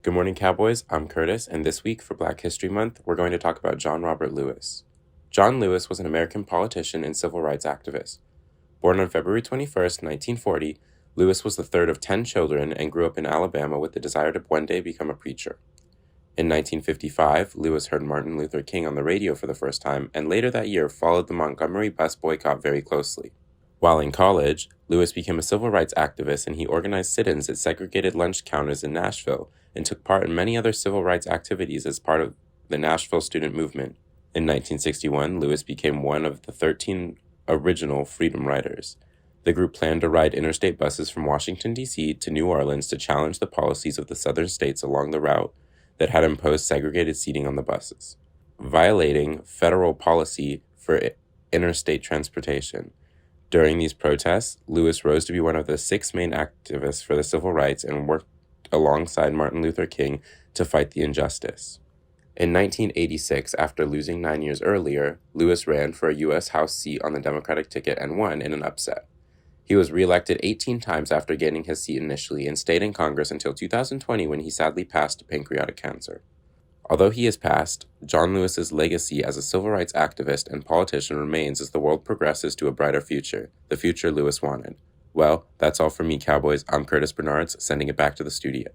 Good morning, Cowboys. I'm Curtis, and this week for Black History Month, we're going to talk about John Robert Lewis. John Lewis was an American politician and civil rights activist. Born on February 21st, 1940, Lewis was the third of 10 children and grew up in Alabama with the desire to one day become a preacher. In 1955, Lewis heard Martin Luther King on the radio for the first time, and later that year followed the Montgomery bus boycott very closely. While in college, Lewis became a civil rights activist and he organized sit-ins at segregated lunch counters in Nashville and took part in many other civil rights activities as part of the Nashville student movement. In 1961, Lewis became one of the 13 original Freedom Riders. The group planned to ride interstate buses from Washington, D.C. to New Orleans to challenge the policies of the southern states along the route that had imposed segregated seating on the buses, violating federal policy for interstate transportation. During these protests, Lewis rose to be one of the 6 main activists for the civil rights and worked alongside Martin Luther King to fight the injustice. In 1986, after losing 9 years earlier, Lewis ran for a U.S. House seat on the Democratic ticket and won in an upset. He was reelected 18 times after gaining his seat initially and stayed in Congress until 2020 when he sadly passed to pancreatic cancer. Although he has passed, John Lewis's legacy as a civil rights activist and politician remains as the world progresses to a brighter future, the future Lewis wanted. Well, that's all from me, Cowboys. I'm Curtis Bernards, sending it back to the studio.